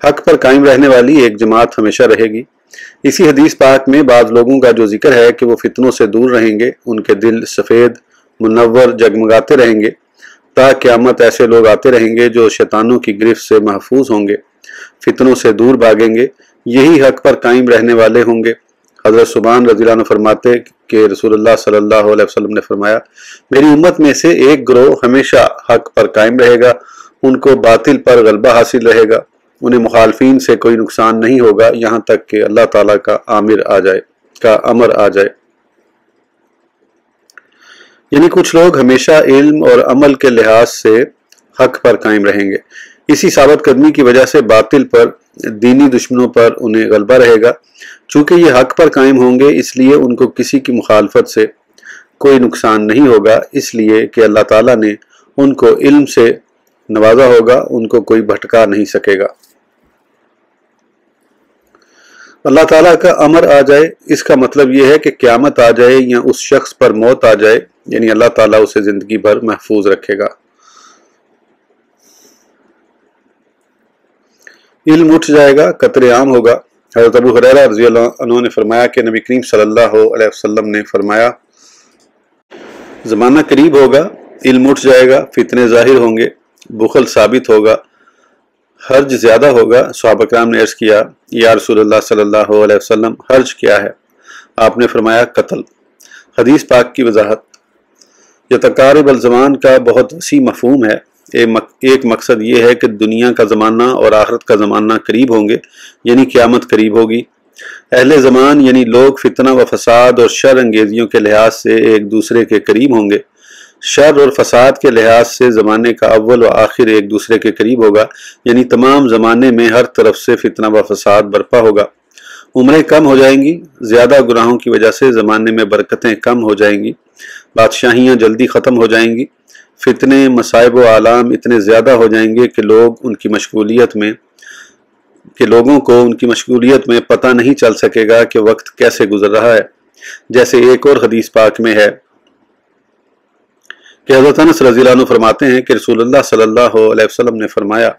حق پر قائم رہنے والی ایک جماعت ہمیشہ رہے گی۔ اسی حدیث پاک میں بعض لوگوں کا جو ذکر ہے کہ وہ فتنوں سے دور رہیں گے، ان کے دل سفید منور جگمگاتے رہیں گے، تا قیامت ایسے لوگ آتے رہیں گے جو شیطانوں کی گرفت سے محفوظ ہوں گے، فتنوں سے دور بھاگیں گے، یہی حق پر قائم رہنے والے ہوں گے۔ حضرت سبحان رضی اللہ عنہ فرماتے کہ رسول اللہ صلی اللہ علیہ وسلم نے فرمایا، میری امت میں سے ایک گروہ ہمیشہ حق پر قائم رہے گا، ان کو باطل پر غلبہ حاصل رہے گا، انہیں مخالفین سے کوئی نقصان نہیں ہوگا یہاں تک کہ اللہ تعالیٰ کا امر آ جائے۔ یعنی کچھ لوگ ہمیشہ علم اور عمل کے لحاظ سے حق پر قائم رہیں گے، اسی ثابت قدمی کی وجہ سے باطل پر، دینی دشمنوں پر انہیں غلبہ رہے گا۔ چونکہ یہ حق پر قائم ہوں گے اس لیے ان کو کسی کی مخالفت سے کوئی نقصان نہیں ہوگا، اس لیے کہ اللہ تعالیٰ نے ان کو علم سے نوازا ہوگا، ان کو کوئی بھٹکا نہیں سکے گا۔ اللہ تعالیٰ کا امر آ جائے، اس کا مطلب یہ ہے کہ قیامت آ جائے یا اس شخص پر موت آ جائے، یعنی اللہ تعالیٰ اسے زندگی بھر محفوظ رکھے گا۔ علم اٹھ جائے گا، قتل عام ہوگا۔ حضرت ابو ہریرہ رضی اللہ عنہ نے فرمایا کہ نبی کریم صلی اللہ علیہ وسلم نے فرمایا، زمانہ قریب ہوگا، علم اٹھ جائے گا، فتنے ظاہر ہوں گے، بخل ثابت ہوگا، حرج زیادہ ہوگا۔ صحابہ کرام نے عرض کیا، یا رسول اللہ صلی اللہ علیہ وسلم حرج کیا ہے؟ آپ نے فرمایا قتل۔ حدیث پاک کی وضاحت، یتقارب الزمان کا بہت وسیع مفہوم ہے۔ ایک مقصد یہ ہے کہ دنیا کا زمانہ اور آخرت کا زمانہ قریب ہوں گے، یعنی قیامت قریب ہوگی۔ اہل زمان یعنی لوگ فتنہ و فساد اور شر انگیزیوں کے لحاظ سے ایک دوسرے کے قریب ہوں گے۔ شر اور فساد کے لحاظ سے زمانے کا اول و آخر ایک دوسرے کے قریب ہوگا، یعنی تمام زمانے میں ہر طرف سے فتنہ و فساد برپا ہوگا۔ عمریں کم ہو جائیں گی، زیادہ گناہوں کی وجہ سے زمانے میں برکتیں کم ہو جائیں گی، بادشاہیاں جلدی ختم ہو جائیں گی، فتنے، مصائب و آلام اتنے زیادہ ہو جائیں گے کہ لوگوں کو ان کی مشغولیت میں پتہ نہیں چل سکے گا کہ وقت کیسے گزر رہا ہے۔ جیسے ایک اور حدیث پاک میں ہے کہ حضرت انس رضی اللہ عنہ فرماتے ہیں کہ رسول اللہ صلی اللہ علیہ وسلم نے فرمایا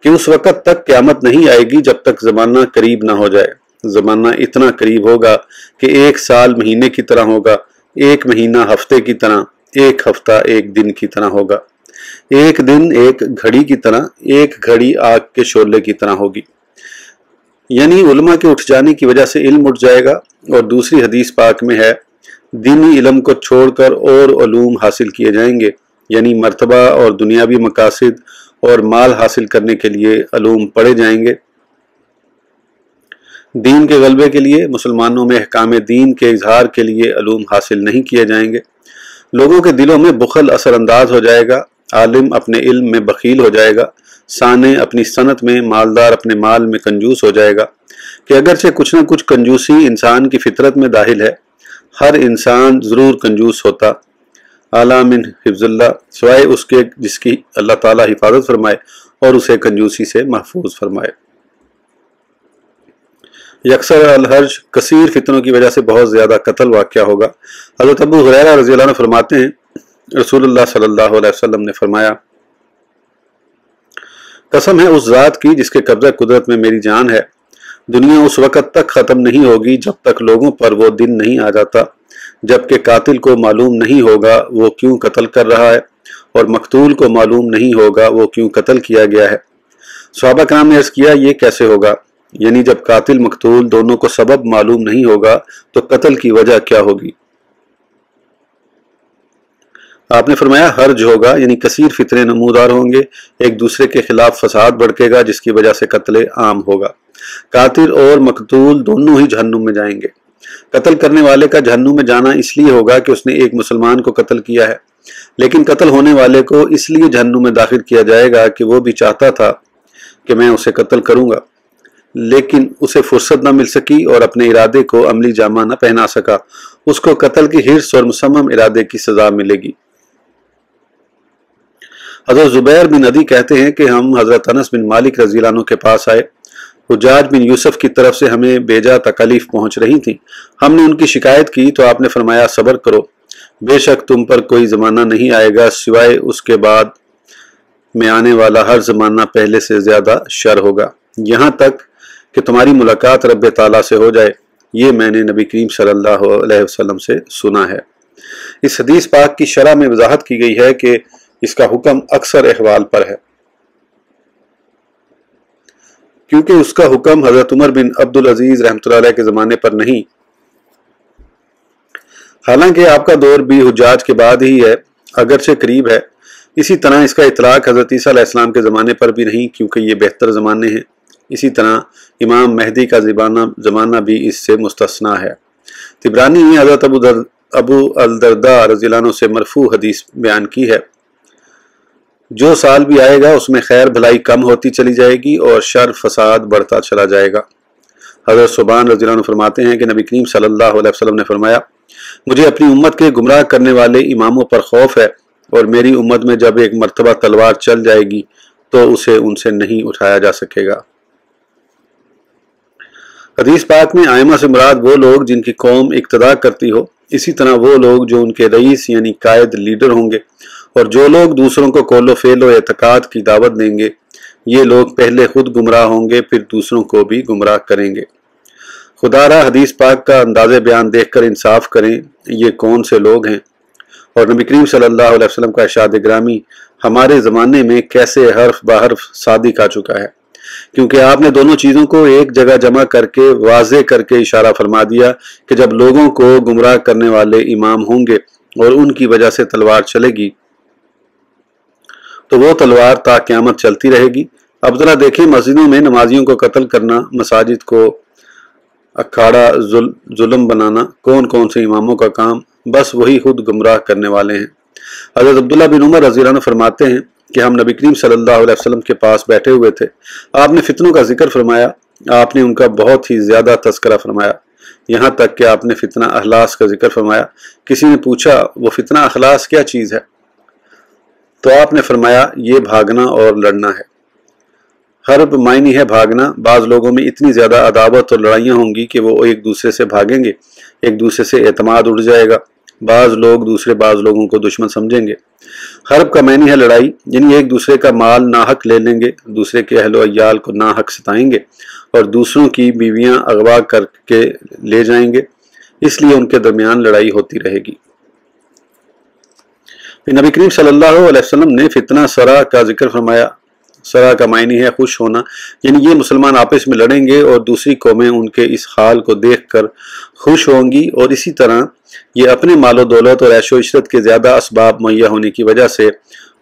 کہ اس وقت تک قیامت نہیں آئے گی جب تک زمانہ قریب نہ ہو جائے۔ زمانہ اتنا قریب ہوگا کہ ایک سال مہینے کی طرح ہوگا، ایک مہینہ ہفتے کی طرح، ایک ہفتہ ایک دن کی طرح ہوگا، ایک دن ایک گھڑی کی طرح، ایک گھڑی آگ کے شعلے کی طرح ہوگی۔ یعنی علماء کے اٹھ جانے کی وجہ سے علم اٹھ جائے گا۔ اور دوسری حدیث پاک میں ہے، دینی علم کو چھوڑ کر اور علوم حاصل کیے جائیں گے، یعنی مرتبہ اور دنیاوی مقاصد اور مال حاصل کرنے کے لیے علوم پڑھے جائیں گے۔ دین کے غلبے کے لیے، مسلمانوں میں احکام دین کے اظہار کے لیے علوم حاصل نہیں کیے جائیں گے۔ لوگوں کے دلوں میں بخل اثر انداز ہو جائے گا، عالم اپنے علم میں بخیل ہو جائے گا، سانع اپنی صنعت میں، مالدار اپنے مال میں کنجوس ہو جائے گا۔ کہ اگرچہ کچھ نہ کچھ کنجوسی انسان کی فطرت میں داخل ہے، ہر انسان ضرور کنجوس ہوتا، اعلیٰ من حفظ اللہ، سوائے اس کے جس کی اللہ تعالیٰ حفاظت فرمائے اور اسے کنجوسی سے محفوظ فرمائے۔ یکسر الحرج، کثیر فتنوں کی وجہ سے بہت زیادہ قتل واقع ہوگا۔ حضرت ابو ہریرہ رضی اللہ عنہ فرماتے ہیں، رسول اللہ صلی اللہ علیہ وسلم نے فرمایا، قسم ہے اس ذات کی جس کے قبضہ قدرت میں میری جان ہے، دنیا اس وقت تک ختم نہیں ہوگی جب تک لوگوں پر وہ دن نہیں آ جاتا جبکہ قاتل کو معلوم نہیں ہوگا وہ کیوں قتل کر رہا ہے، اور مقتول کو معلوم نہیں ہوگا وہ کیوں قتل کیا گیا ہے۔ صحابہ کرام نے عرض کیا، یہ کیسے ہوگا؟ یعنی جب قاتل مقتول دونوں کو سبب معلوم نہیں ہوگا تو قتل کی وجہ کیا ہوگی؟ آپ نے فرمایا حرج ہوگا، یعنی کثیر فتنے نمودار ہوں گے، ایک دوسرے کے خلاف فساد بڑھے گا جس کی وجہ سے قتل عام ہوگا۔ قاتل اور مقتول دونوں ہی جہنم میں جائیں گے۔ قتل کرنے والے کا جہنم میں جانا اس لیے ہوگا کہ اس نے ایک مسلمان کو قتل کیا ہے، لیکن قتل ہونے والے کو اس لیے جہنم میں داخل کیا جائے گا کہ وہ بھی چاہتا تھا کہ میں اسے قتل کروں گا، لیکن اسے فرصت نہ مل سکی اور اپنے ارادے کو عملی جامہ نہ پہنا سکا، اس کو قتل کی حرص اور مصمم ارادے کی سزا ملے گی۔ حضرت زبیر بن عدی کہتے ہیں کہ ہم حضرت انس بن مالک رضی اللہ عنہ کے پاس آئے، حجاج بن یوسف کی طرف سے ہمیں بیجا تکالیف پہنچ رہی تھیں، ہم نے ان کی شکایت کی تو آپ نے فرمایا صبر کرو، بے شک تم پر کوئی زمانہ نہیں آئے گا سوائے اس کے بعد میں آنے والا ہر زمانہ پہلے سے زیادہ شر ہوگا۔ یہاں تک کہ تمہاری ملاقات رب تعالیٰ سے ہو جائے، یہ میں نے نبی کریم صلی اللہ علیہ وسلم سے سنا ہے۔ اس حدیث پاک کی شرح میں وضاحت کی گئی ہے کہ اس کا حکم اکثر احوال پر ہے، کیونکہ اس کا حکم حضرت عمر بن عبدالعزیز رحمۃ اللہ علیہ کے زمانے پر نہیں، حالانکہ آپ کا دور بھی حجاج کے بعد ہی ہے، اگرچہ قریب ہے۔ اسی طرح اس کا اطلاق حضرت عیسیٰ علیہ السلام کے زمانے پر بھی نہیں، کیونکہ یہ بہتر زمانے ہیں۔ اسی طرح امام مہدی کا زمانہ بھی اس سے مستثنا ہے۔ طبرانی نے حضرت ابو الدرداء رضی اللہ عنہ سے مرفوع حدیث بیان کی ہے، جو سال بھی آئے گا اس میں خیر بھلائی کم ہوتی چلی جائے گی اور شر فساد بڑھتا چلا جائے گا۔ حضرت ثوبان رضی اللہ عنہ فرماتے ہیں کہ نبی کریم صلی اللہ علیہ وسلم نے فرمایا، مجھے اپنی امت کے گمراہ کرنے والے اماموں پر خوف ہے، اور میری امت میں جب ایک مرتبہ تلوار چل جائے گی تو اسے ان سے نہیں اٹھایا جا سکے گا۔ حدیث پاک میں ائمہ سے مراد وہ لوگ جن کی قوم اقتداء کرتی ہو، اسی طرح وہ لوگ جو ان کے رئیس یعنی قائد لیڈر ہوں گے، اور جو لوگ دوسروں کو قول و فعل و اعتقاد کی دعوت دیں گے۔ یہ لوگ پہلے خود گمراہ ہوں گے، پھر دوسروں کو بھی گمراہ کریں گے۔ خدا را حدیث پاک کا انداز بیان دیکھ کر انصاف کریں، یہ کون سے لوگ ہیں؟ اور نبی کریم صلی اللہ علیہ وسلم کا ارشاد گرامی ہمارے زمانے میں کیسے حرف بحرف صادق آ چکا ہے، کیونکہ آپ نے دونوں چیزوں کو ایک جگہ جمع کر کے واضح کر کے اشارہ فرما دیا کہ جب لوگوں کو گمراہ کرنے والے امام ہوں گے اور ان کی وجہ سے تلوار چلے گی تو وہ تلوار تا قیامت چلتی رہے گی۔ اب ذرا دیکھیں، مسجدوں میں نمازیوں کو قتل کرنا، مساجد کو اکھاڑا ظلم بنانا کون کون سے اماموں کا کام؟ بس وہی خود گمراہ کرنے والے ہیں۔ حضرت عبداللہ بن عمر رضی اللہ عنہ فرماتے ہیں کہ ہم نبی کریم صلی اللہ علیہ وسلم کے پاس بیٹھے ہوئے تھے، آپ نے فتنوں کا ذکر فرمایا، آپ نے ان کا بہت ہی زیادہ تذکرہ فرمایا، یہاں تک کہ آپ نے فتنہ اخلاص کا ذکر فرمایا۔ کسی نے پوچھا وہ فتنہ اخلاص کیا چیز ہے؟ تو آپ نے فرمایا یہ بھاگنا اور لڑنا ہے۔ حرب معنی ہے بھاگنا۔ بعض لوگوں میں اتنی زیادہ عداوت اور لڑائیاں ہوں گی کہ وہ ایک دوسرے سے بھاگیں گے، ایک دوسرے سے اعتماد اٹھ جائے گا، بعض لوگ بعض لوگوں کو دشمن سمجھیں گے۔ حرب کا معنی ہے لڑائی، یعنی ایک دوسرے کا مال ناحق لے لیں گے، دوسرے کے اہل و عیال کو ناحق ستائیں گے اور دوسروں کی بیویاں اغوا کر کے لے جائیں گے، اس لیے ان کے درمیان لڑائی ہوتی رہے گی۔ نبی کریم صلی اللہ علیہ وسلم نے فتنہ سرا کا ذکر فرمایا۔ سرا کا معنی ہے خوش ہونا، یعنی یہ مسلمان آپس میں لڑیں گے اور دوسری قومیں ان کے اس حال کو دیکھ کر خوش ہوں گی، اور اسی طرح یہ اپنے مال و دولت اور عیش و عشرت کے زیادہ اسباب مہیا ہونے کی وجہ سے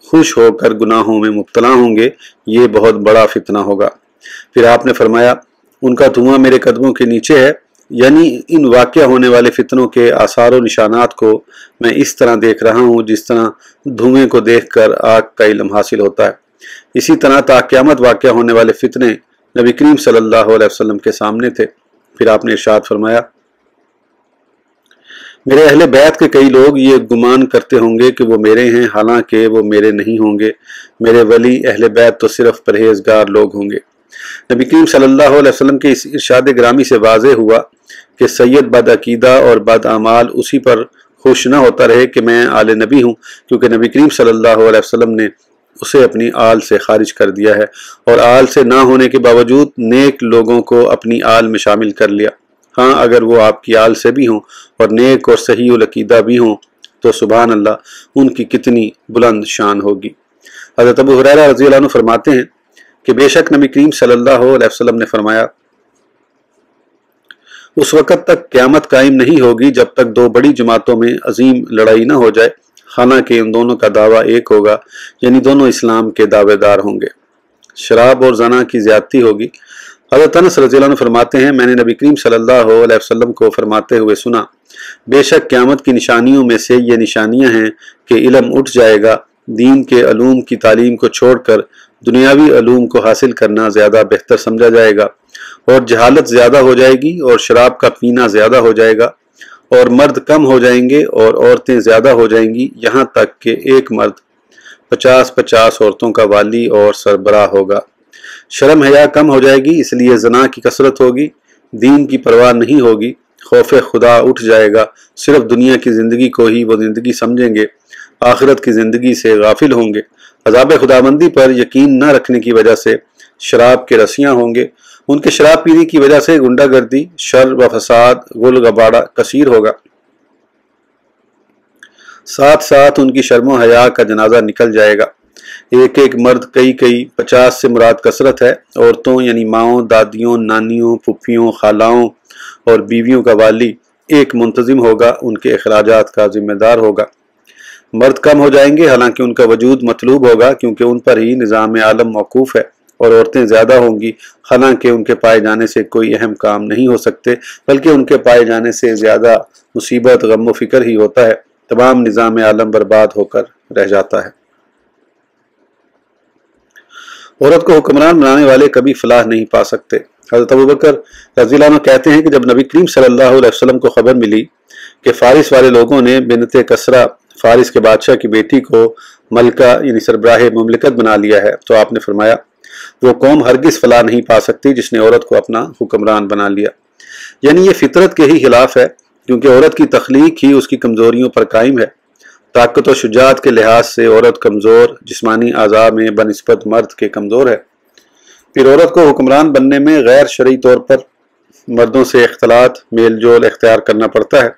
خوش ہو کر گناہوں میں مبتلا ہوں گے۔ یہ بہت بڑا فتنہ ہوگا۔ پھر آپ نے فرمایا ان کا دھواں میرے قدموں کے نیچے ہے، یعنی ان واقع ہونے والے فتنوں کے آثار و نشانات کو میں اس طرح دیکھ رہا ہوں جس طرح دھوئیں کو دیکھ کر آگ کا علم حاصل ہوتا ہے۔ اسی طرح تا قیامت واقع ہونے والے فتنے نبی کریم صلی اللہ علیہ وسلم کے سامنے تھے۔ پھر آپ نے ارشاد فرمایا میرے اہل بیت کے کئی لوگ یہ گمان کرتے ہوں گے کہ وہ میرے ہیں، حالانکہ وہ میرے نہیں ہوں گے۔ میرے ولی اہل بیت تو صرف پرہیزگار لوگ ہوں گے۔ نبی کریم صلی اللہ علیہ وسلم کے اس ارشاد گرامی سے واضح ہوا کہ سید بد عقیدہ اور بد اعمال اسی پر خوش نہ ہوتا رہے کہ میں آل نبی ہوں، کیونکہ نبی کریم صلی اللہ علیہ وسلم نے اسے اپنی آل سے خارج کر دیا ہے، اور آل سے نہ ہونے کے باوجود نیک لوگوں کو اپنی آل میں شامل کر لیا۔ ہاں اگر وہ آپ کی آل سے بھی ہوں اور نیک اور صحیح العقیدہ بھی ہوں تو سبحان اللہ ان کی کتنی بلند شان ہوگی۔ حضرت ابو ہریرہ رضی اللہ عنہ فرماتے ہیں کہ بے شک نبی کریم صلی اللہ علیہ وسلم نے فرمایا اس وقت تک قیامت قائم نہیں ہوگی جب تک دو بڑی جماعتوں میں عظیم لڑائی نہ ہو جائے، حالانکہ ان دونوں کا دعویٰ ایک ہوگا، یعنی دونوں اسلام کے دعوے دار ہوں گے۔ شراب اور زنا کی زیادتی ہوگی۔ حضرت انس رضی اللہ عنہ فرماتے ہیں میں نے نبی کریم صلی اللہ علیہ وسلم کو فرماتے ہوئے سنا بے شک قیامت کی نشانیوں میں سے یہ نشانیاں ہیں کہ علم اٹھ جائے گا، دین کے علوم کی تعلیم کو چھوڑ کر دنیاوی علوم کو حاصل کرنا زیادہ بہتر سمجھا جائے گا، اور جہالت زیادہ ہو جائے گی، اور شراب کا پینا زیادہ ہو جائے گا، اور مرد کم ہو جائیں گے اور عورتیں زیادہ ہو جائیں گی، یہاں تک کہ ایک مرد 50 عورتوں کا والی اور سربراہ ہوگا۔ شرم حیا کم ہو جائے گی، اس لیے زنا کی کثرت ہوگی، دین کی پرواہ نہیں ہوگی، خوف خدا اٹھ جائے گا، صرف دنیا کی زندگی کو ہی وہ زندگی سمجھیں گے، آخرت کی زندگی سے غافل ہوں گے۔ عذاب خداوندی پر یقین نہ رکھنے کی وجہ سے شراب کے رسیاں ہوں گے۔ ان کے شراب پینے کی وجہ سے گنڈا گردی، شر و فساد، غل غبارہ کثیر ہوگا۔ ساتھ ساتھ ان کی شرم و حیا کا جنازہ نکل جائے گا۔ ایک ایک مرد، کئی 50 سے مراد کثرت ہے۔ عورتوں یعنی ماؤں، دادیوں، نانیوں، پھپھیوں، خالاؤں اور بیویوں کا والی ایک منتظم ہوگا، ان کے اخراجات کا ذمہ دار ہوگا۔ مرد کم ہو جائیں گے، حالانکہ ان کا وجود مطلوب ہوگا، کیونکہ ان پر ہی نظام عالم موقوف ہے، اور عورتیں زیادہ ہوں گی، حالانکہ ان کے پائے جانے سے کوئی اہم کام نہیں ہو سکتے، بلکہ ان کے پائے جانے سے زیادہ مصیبت، غم و فکر ہی ہوتا ہے۔ تمام نظام عالم برباد ہو کر رہ جاتا ہے۔ عورت کو حکمران بنانے والے کبھی فلاح نہیں پا سکتے۔ حضرت ابوبکر رضی اللہ عنہ کہتے ہیں کہ جب نبی کریم صلی اللہ علیہ وسلم کو خبر ملی کہ فارس والے لوگوں نے بنت کسرا، فارس کے بادشاہ کی بیٹی کو ملکہ یعنی سربراہ مملکت بنا لیا ہے، تو آپ نے فرمایا وہ قوم ہرگز فلاح نہیں پا سکتی جس نے عورت کو اپنا حکمران بنا لیا۔ یعنی یہ فطرت کے ہی خلاف ہے، کیونکہ عورت کی تخلیق ہی اس کی کمزوریوں پر قائم ہے۔ طاقت و شجاعت کے لحاظ سے عورت کمزور، جسمانی اعضاء میں بنسبت مرد کے کمزور ہے۔ پھر عورت کو حکمران بننے میں غیر شرعی طور پر مردوں سے اختلاط، میل جول اختیار کرنا پڑتا ہے۔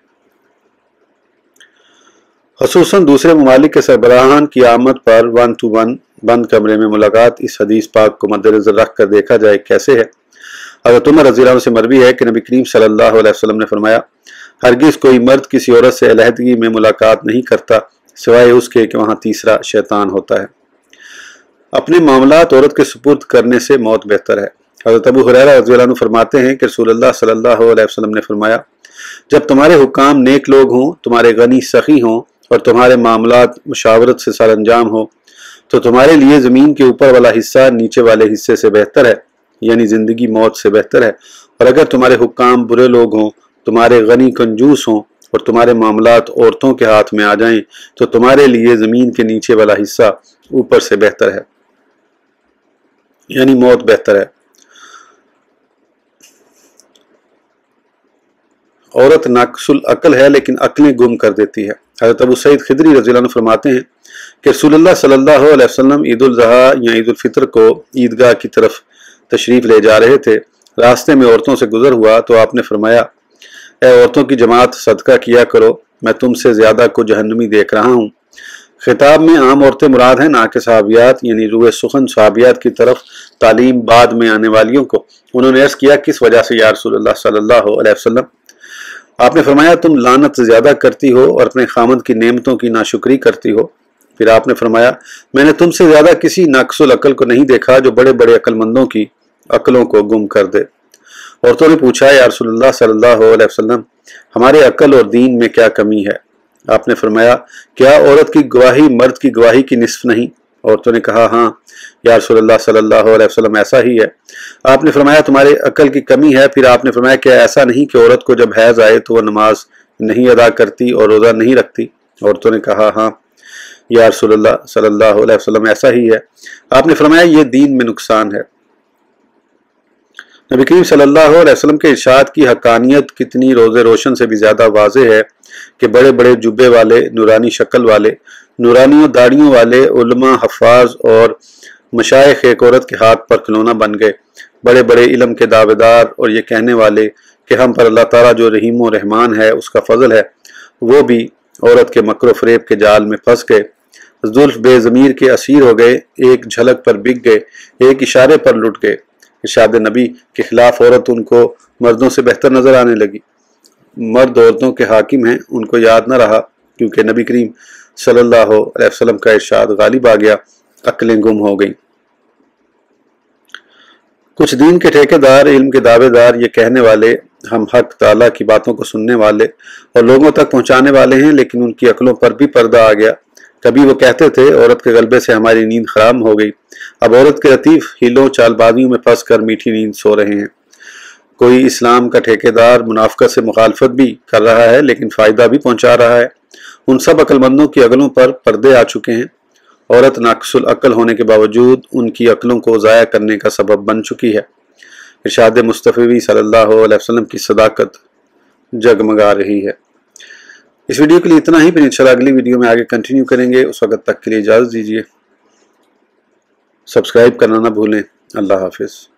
خصوصاً دوسرے ممالک کے سربراہان کی آمد پر 1 to 1 بند کمرے میں ملاقات اس حدیث پاک کو مد نظر رکھ کر دیکھا جائے کیسے ہے۔ حضرت عمر رضی اللہ عنہ سے مروی ہے کہ نبی کریم صلی اللہ علیہ وسلم نے فرمایا ہرگز کوئی مرد کسی عورت سے علیحدگی میں ملاقات نہیں کرتا سوائے اس کے کہ وہاں تیسرا شیطان ہوتا ہے۔ اپنے معاملات عورت کے سپرد کرنے سے موت بہتر ہے۔ حضرت ابو ہریرہ رضی اللہ عنہ فرماتے ہیں کہ رسول اللہ صلی اللہ علیہ وسلم نے فرمایا جب تمہارے حکام نیک لوگ ہوں، تمہارے غنی سخی ہوں اور تمہارے معاملات مشاورت سے سر انجام ہو تو تمہارے لیے زمین کے اوپر والا حصہ نیچے والے حصے سے بہتر ہے، یعنی زندگی موت سے بہتر ہے۔ اور اگر تمہارے حکام برے لوگ ہوں، تمہارے غنی کنجوس ہوں اور تمہارے معاملات عورتوں کے ہاتھ میں آ جائیں تو تمہارے لیے زمین کے نیچے والا حصہ اوپر سے بہتر ہے، یعنی موت بہتر ہے۔ عورت ناقص العقل ہے لیکن عقلیں گم کر دیتی ہے۔ حضرت ابو سعید خدری رضی اللہ عنہ فرماتے ہیں کہ رسول اللہ صلی اللہ علیہ وسلم عید الاضحیٰ یا عید الفطر کو عیدگاہ کی طرف تشریف لے جا رہے تھے۔ راستے میں عورتوں سے گزر ہوا تو آپ نے فرمایا اے عورتوں کی جماعت، صدقہ کیا کرو، میں تم سے زیادہ کو جہنمی دیکھ رہا ہوں۔ خطاب میں عام عورتیں مراد ہیں، نہ کہ صحابیات، یعنی روح سخن صحابیات کی طرف تعلیم بعد میں آنے والیوں کو۔ انہوں نے عرض کیا کس وجہ سے یا رسول اللہ صلی اللہ علیہ وسلم؟ آپ نے فرمایا تم لعنت زیادہ کرتی ہو اور اپنے خامد کی نعمتوں کی ناشکری کرتی ہو۔ پھر آپ نے فرمایا میں نے تم سے زیادہ کسی ناقص العقل کو نہیں دیکھا جو بڑے بڑے عقل مندوں کی عقلوں کو گم کر دے۔ عورتوں نے پوچھا یا رسول اللہ صلی اللہ علیہ وسلم ہمارے عقل اور دین میں کیا کمی ہے؟ آپ نے فرمایا کیا عورت کی گواہی مرد کی گواہی کی نصف نہیں؟ عورتوں نے کہا ہاں یا رسول اللہ صلی اللہ علیہ وسلم ایسا ہی ہے۔ آپ نے فرمایا تمہارے عقل کی کمی ہے۔ پھر آپ نے فرمایا کیا ایسا نہیں کہ عورت کو جب حیض آئے تو وہ نماز نہیں ادا کرتی اور روزہ نہیں رکھتی؟ عورتوں نے کہا ہاں یا رسول اللہ صلی اللہ علیہ وسلم ایسا ہی ہے۔ آپ نے فرمایا یہ دین میں نقصان ہے۔ نبی کریم صلی اللہ علیہ وسلم کے ارشاد کی حقانیت کتنی روز روشن سے بھی زیادہ واضح ہے کہ بڑے بڑے جبے والے، نورانی شکل والے، نورانی داڑیوں والے علماء، حفاظ اور مشائخ ایک عورت کے ہاتھ پر کھلونا بن گئے۔ بڑے بڑے علم کے دعوے دار اور یہ کہنے والے کہ ہم پر اللہ تعالیٰ جو رحیم و رحمان ہے اس کا فضل ہے، وہ بھی عورت کے مکر و فریب کے جال میں پھنس گئے، زلف بے ضمیر کے اسیر ہو گئے، ایک جھلک پر بک گئے، ایک اشارے پر لٹ گئے۔ ارشاد نبی کے خلاف عورت ان کو مردوں سے بہتر نظر آنے لگی۔ مرد عورتوں کے حاکم ہیں، ان کو یاد نہ رہا کیونکہ نبی کریم صلی اللہ علیہ وسلم کا ارشاد غالب آ گیا، عقلیں گم ہو گئیں۔ کچھ دین کے ٹھیکے دار، علم کے دعوے دار، یہ کہنے والے ہم حق تعالیٰ کی باتوں کو سننے والے اور لوگوں تک پہنچانے والے ہیں، لیکن ان کی عقلوں پر بھی پردہ آ گیا۔ کبھی وہ کہتے تھے عورت کے غلبے سے ہماری نیند حرام ہو گئی، اب عورت کے لطیف ہیلوں چال بازیوں میں پھنس کر میٹھی نیند سو رہے ہیں۔ کوئی اسلام کا ٹھیکیدار منافقت سے مخالفت بھی کر رہا ہے لیکن فائدہ بھی پہنچا رہا ہے۔ ان سب عقل مندوں کی عقلوں پر پردے آ چکے ہیں۔ عورت ناقص العقل ہونے کے باوجود ان کی عقلوں کو ضائع کرنے کا سبب بن چکی ہے۔ ارشاد مصطفی صلی اللہ علیہ وسلم کی صداقت جگمگا رہی ہے۔ اس ویڈیو کے لیے اتنا ہی، پھر انشاءاللہ اگلی ویڈیو میں آگے کنٹینیو کریں گے۔ اس وقت تک کے لیے اجازت دیجیے، سبسکرائب کرنا نہ بھولیں۔ اللہ حافظ.